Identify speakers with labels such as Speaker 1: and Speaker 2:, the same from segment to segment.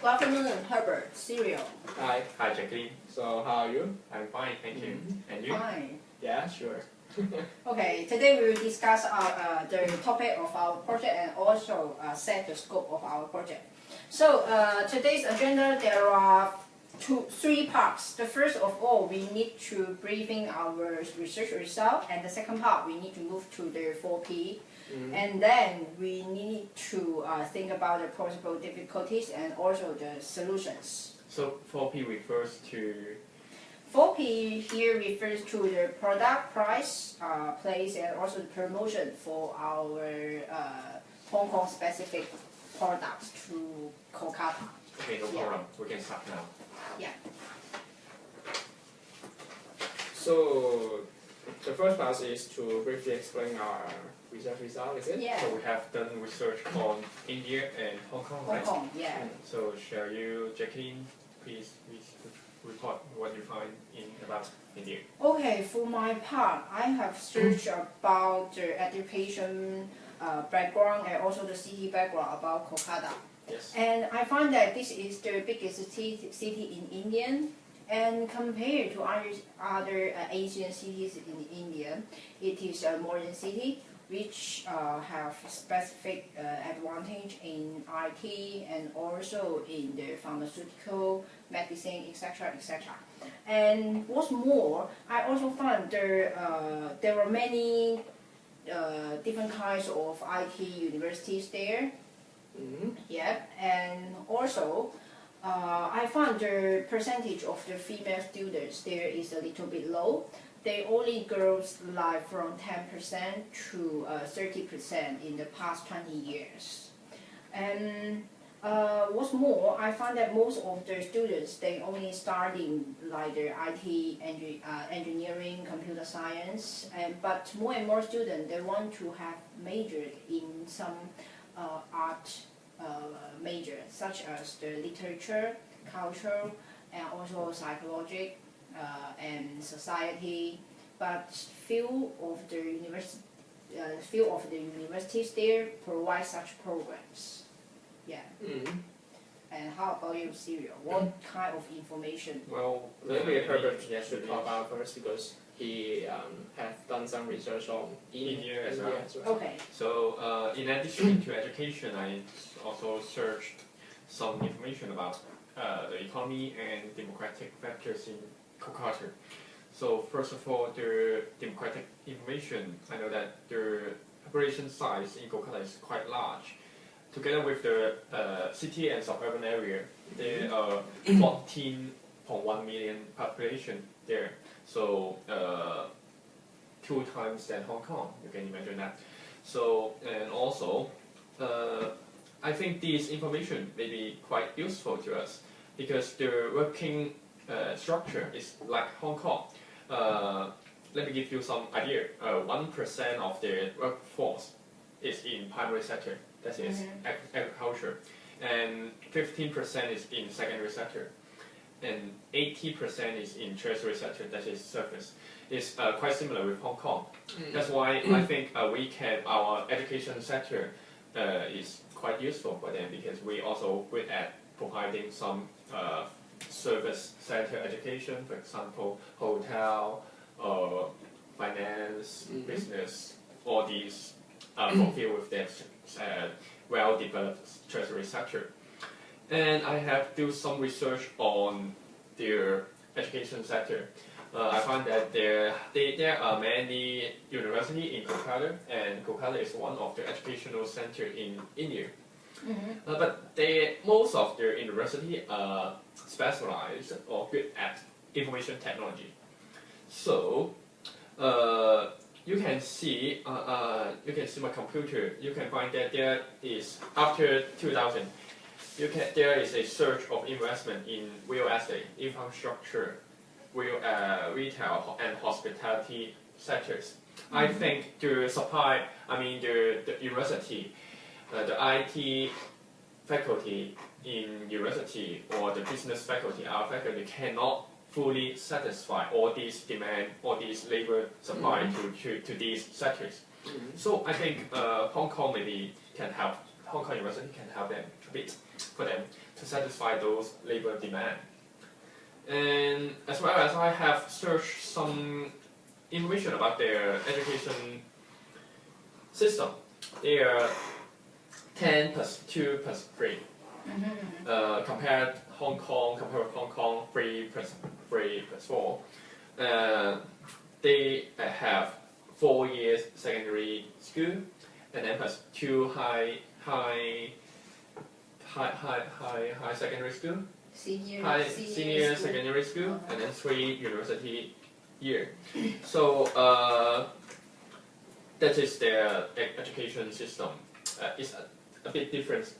Speaker 1: afternoon, Herbert. Serial.
Speaker 2: Hi. Hi, Jacqueline. So, how are you? I'm fine, thank you. And you?
Speaker 1: Fine.
Speaker 2: Yeah, sure.
Speaker 1: Okay, today we will discuss the topic of our project and also set the scope of our project. So, today's agenda, there are three parts. The first of all, we need to briefing our research result, and the second part, we need to move to the 4P. And then we need to think about the possible difficulties and also the solutions.
Speaker 2: So 4P refers to?
Speaker 1: 4P here refers to the product, price, place, and also the promotion for our Hong Kong specific products through Kolkata.
Speaker 2: Okay, no problem. We can start now.
Speaker 1: Yeah.
Speaker 2: So the first part is to briefly explain our research result, is it?
Speaker 1: Yeah.
Speaker 2: So we have done research on India and Hong Kong,
Speaker 1: Hong
Speaker 2: right?
Speaker 1: Kong, yeah.
Speaker 2: So shall you, Jacqueline, please report what you find about India?
Speaker 1: Okay, for my part, I have searched about the education background and also the city background about Kolkata.
Speaker 2: Yes.
Speaker 1: And I find that this is the biggest city in India. And compared to other Asian cities in India, it is a modern city which have specific advantage in IT and also in the pharmaceutical, medicine, etc., etc. And what's more, I also found there are many different kinds of IT universities there. Yeah, and also I found the percentage of the female students there is a little bit low. They only girls like from 10% to 30% in the past 20 years. And what's more, I found that most of the students, they only starting like their IT engineering, computer science, but more and more students, they want to have major in some art major, such as the literature, culture, and also psychology and society. But few of the universities there provide such programs. Yeah. And how about you, Serial? What kind of information?
Speaker 2: Well,
Speaker 3: maybe Herbert should talk about first because he has done some research on
Speaker 2: India as well.
Speaker 1: Okay.
Speaker 2: So in addition to education, I also searched some information about the economy and democratic factors in Kolkata. So first of all, the democratic information, I know that the population size in Kolkata is quite large. Together with the city and suburban area, there are 14.1 million population there. So 2 times than Hong Kong, you can imagine that. So, and also, I think this information may be quite useful to us because the working structure is like Hong Kong. Let me give you some idea. 1% of the workforce is in primary sector, that is agriculture, and 15% is in secondary sector, and 80% is in tertiary sector, that is service. It's quite similar with Hong Kong. That's why I think our education sector is quite useful for them because we also good at providing some service center education, for example, hotel, finance, business, all these fulfill with their well-developed tertiary sector. And I have do some research on their education sector. I find that there are many universities in Kolkata, and Kolkata is one of the educational centers in India. But most of their universities are specialized or good at information technology. So you can see my computer. You can find that there is after 2000. There is a surge of investment in real estate, infrastructure, retail and hospitality sectors. I think the university, the IT faculty in university or the business faculty, our faculty cannot fully satisfy all these demand, all these labor supply to these sectors. So I think Hong Kong University can help them a bit for them to satisfy those labor demand. And as well as I have searched some information about their education system. They are 10 plus 2 plus 3. Compared with Hong Kong, 3 plus 3 plus 4. They have 4 years secondary school, and then plus 2 high secondary school, senior secondary school, and then 3 university year. So that is their education system. It's a bit different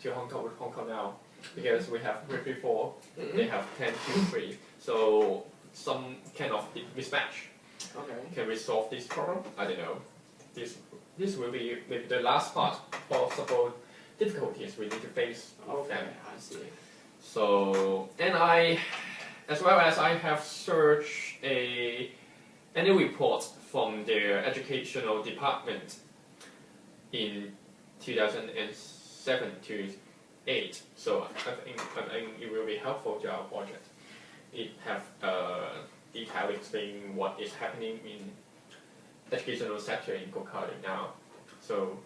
Speaker 2: to Hong Kong now, because we have 3, 4, they have 10, 2, 3. So some kind of mismatch.
Speaker 3: Okay.
Speaker 2: Can we solve this problem? I don't know. This will be maybe the last part, possible difficulties we need to face with them.
Speaker 3: I see.
Speaker 2: So, and as well as I have searched any report from their educational department in 2007 to 8. So I think it will be helpful to our project. It have detail explaining what is happening in educational sector in Kokari now. So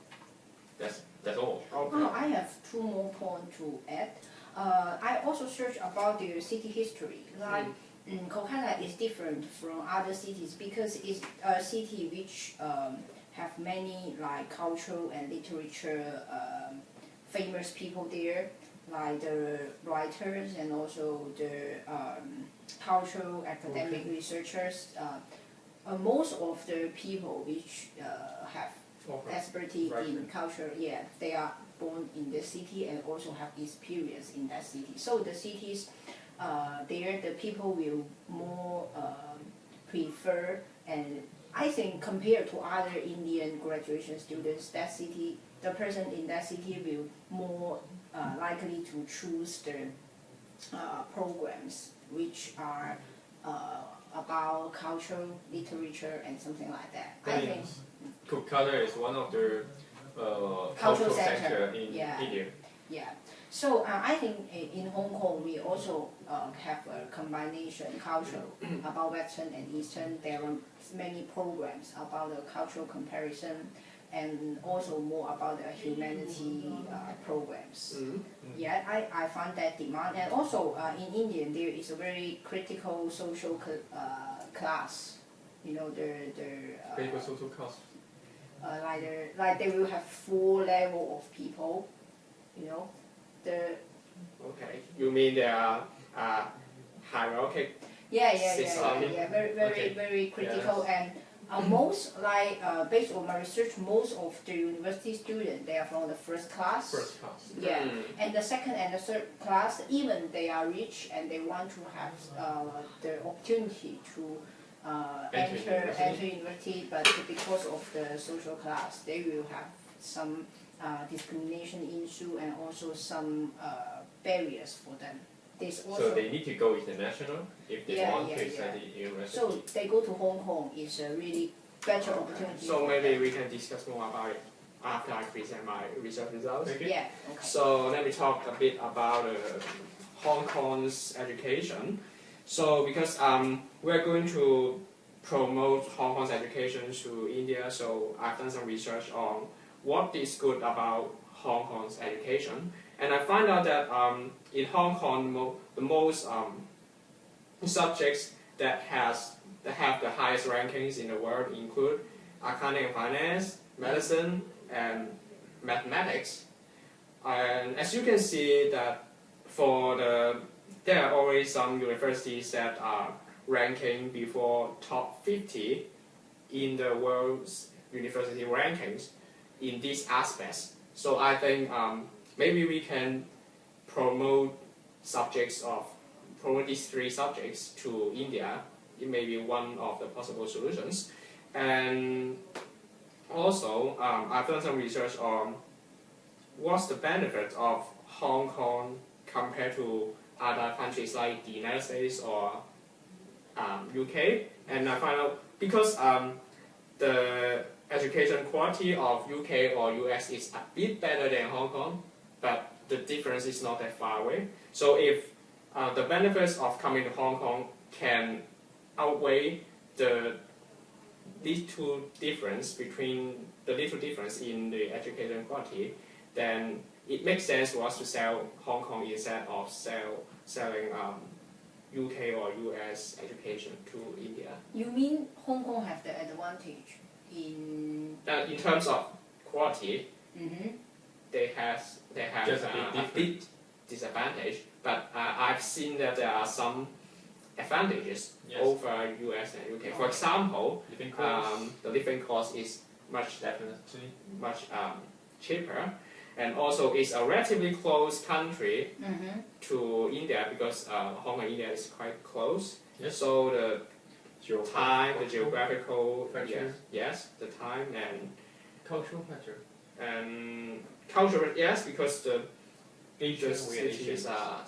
Speaker 2: that's all.
Speaker 3: Okay.
Speaker 1: Oh, I have 2 more points to add. I also searched about the city history. Like Kolkata is different from other cities because it's a city which have many like cultural and literature famous people there, like the writers and also the cultural academic researchers. Most of the people which have expertise in culture, yeah, they are born in the city and also have experience in that city. So the cities, there the people will more prefer, and I think compared to other Indian graduation students, that city, the person in that city will more likely to choose the programs which are about cultural literature and something like that. I think
Speaker 2: Kolkata is one of the
Speaker 1: cultural
Speaker 2: center in
Speaker 1: yeah.
Speaker 2: India.
Speaker 1: Yeah. So I think in Hong Kong we also have a combination cultural about Western and Eastern. There are many programs about the cultural comparison and also more about the humanity programs. Yeah, I find that demand. And also in India there is a very critical social class. You know,
Speaker 2: Critical social class.
Speaker 1: like they will have 4 levels of people. You know,
Speaker 3: Okay. You mean there are hierarchical?
Speaker 1: Yeah.
Speaker 3: Okay.
Speaker 1: Very critical.
Speaker 2: Yes.
Speaker 1: And most based on my research, most of the university students they are from the first class.
Speaker 2: First class.
Speaker 1: Yeah, and the second and the third class, even they are rich and they want to have the opportunity to enter university, but because of the social class, they will have some discrimination issue and also some barriers for them.
Speaker 2: So they need to go international if they want to study university.
Speaker 1: So they go to Hong Kong is a really better opportunity.
Speaker 3: So maybe we can discuss more about it after I present my research results.
Speaker 2: Okay.
Speaker 1: Yeah. Okay.
Speaker 3: So let me talk a bit about Hong Kong's education. So because we're going to promote Hong Kong's education to India, so I've done some research on what is good about Hong Kong's education. And I find out that in Hong Kong, the most subjects that have the highest rankings in the world include accounting and finance, medicine, and mathematics. And as you can see, that there are already some universities that are ranking before top 50 in the world's university rankings in these aspects. So I think maybe we can promote these 3 subjects to India. It may be one of the possible solutions. And also, I've done some research on what's the benefit of Hong Kong compared to other countries like the United States or UK. And I find out because the education quality of UK or US is a bit better than Hong Kong, but the difference is not that far away. So if the benefits of coming to Hong Kong can outweigh these two difference between the little difference in the education quality, then it makes sense for us to sell Hong Kong instead of selling UK or US education to India.
Speaker 1: You mean Hong Kong have the advantage in
Speaker 3: terms of quality?
Speaker 1: Mm-hmm.
Speaker 3: They have
Speaker 2: Just
Speaker 3: a big disadvantage, but I've seen that there are some advantages over US and UK. For example, the living cost is much cheaper, and also it's a relatively close country to India because Hong Kong and India is quite close.
Speaker 2: Yes.
Speaker 3: So the geographical
Speaker 2: factor.
Speaker 3: Yes, the time and
Speaker 2: Cultural factor.
Speaker 3: and cultural, yes, because the
Speaker 2: Asian
Speaker 3: cities are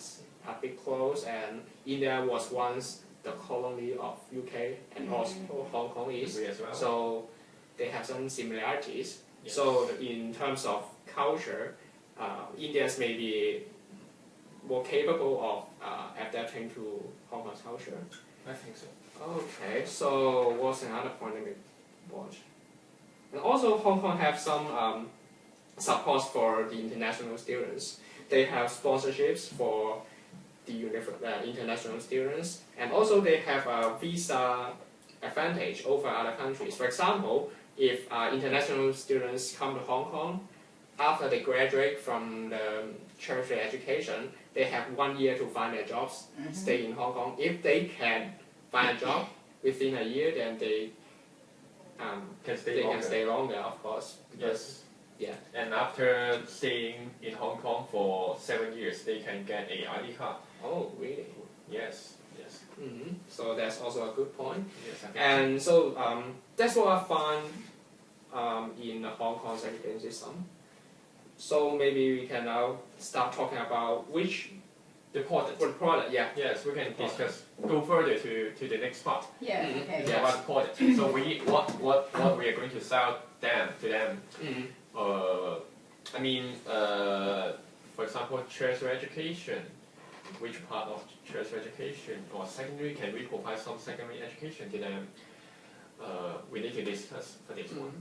Speaker 3: a bit close, and India was once the colony of UK, and also Hong Kong is.
Speaker 2: As well.
Speaker 3: So they have some similarities.
Speaker 2: Yes.
Speaker 3: So in terms of culture, Indians may be more capable of adapting to Hong Kong's culture.
Speaker 2: I think so.
Speaker 3: Okay, so what's another point let me watch? And also Hong Kong have some support for the international students. They have sponsorships for the international students, and also they have a visa advantage over other countries. For example, if international students come to Hong Kong, after they graduate from the tertiary education, they have 1 year to find their jobs, stay in Hong Kong. If they can find a job within a year, then they can stay longer, of course.
Speaker 2: Yes.
Speaker 3: Yeah.
Speaker 2: And after staying in Hong Kong for 7 years, they can get a ID card.
Speaker 3: Oh, really?
Speaker 2: Yes. Yes.
Speaker 3: So that's also a good point.
Speaker 2: Yes. I think
Speaker 3: And so that's what I find in the Hong Kong's education system. So maybe we can now start talking about
Speaker 2: the product.
Speaker 3: the product. Yeah.
Speaker 2: Yes, we can discuss. Go further to the next part.
Speaker 1: Yeah. Okay.
Speaker 2: Yeah, about the product. So what we are going to sell to them. I mean, for example, tertiary education. Which part of tertiary education or secondary can we provide some secondary education to them? We need to discuss for this one.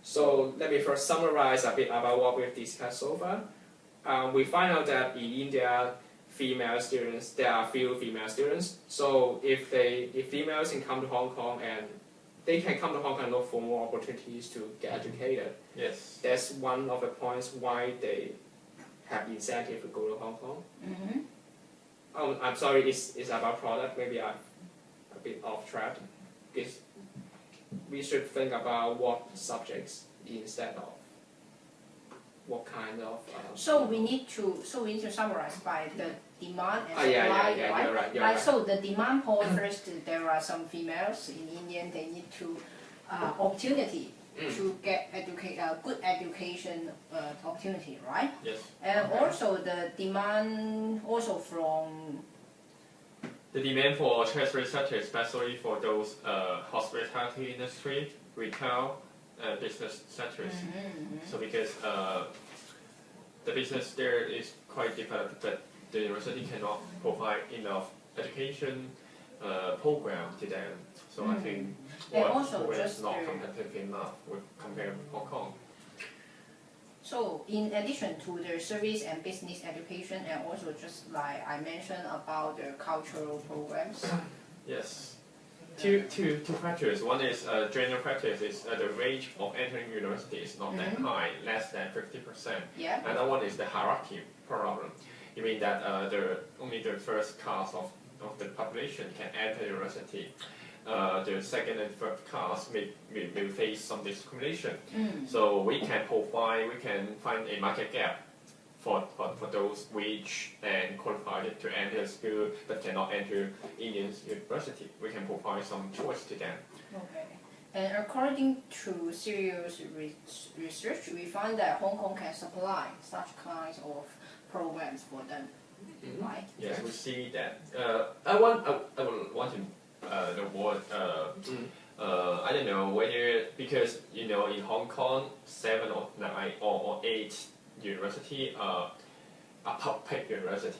Speaker 3: So let me first summarize a bit about what we've discussed so far. We find out that in India, there are few female students. So if females can come to Hong Kong, and they can come to Hong Kong and look for more opportunities to get educated.
Speaker 2: Yes.
Speaker 3: That's one of the points why they have incentive to go to Hong Kong. I'm sorry, it's about product. Maybe I'm a bit off track. Because we should think about what subjects instead of what kind of.
Speaker 1: So we need to summarize by the demand and supply,
Speaker 3: yeah,
Speaker 1: right?
Speaker 3: you're right.
Speaker 1: So the demand part first, there are some females in India. They need to opportunity to get good education opportunity, right?
Speaker 2: Yes.
Speaker 1: And also the demand also from
Speaker 2: The demand for tertiary sector, especially for those hospitality industry, retail, business sectors. So because the business there is quite developed, but the university cannot provide enough education program to them. So I think program is not competitive enough compared with Hong Kong.
Speaker 1: So in addition to the service and business education, and also just like I mentioned about the cultural programs.
Speaker 2: Yes. Two factors. One is general factors is the range of entering university is not that high, less than 50%.
Speaker 1: Yeah.
Speaker 2: Another one is the hierarchy problem. You mean that only the first class of the population can enter university. The second and third class may face some discrimination. So we can find a market gap for those which and qualified to enter school but cannot enter Indian university. We can provide some choice to them.
Speaker 1: Okay. And according to serious research, we find that Hong Kong can supply such kinds of programs for them, right?
Speaker 2: Yes, we see that. I would want to the word. I don't know whether because in Hong Kong 7 or 9 or 8 university a public university.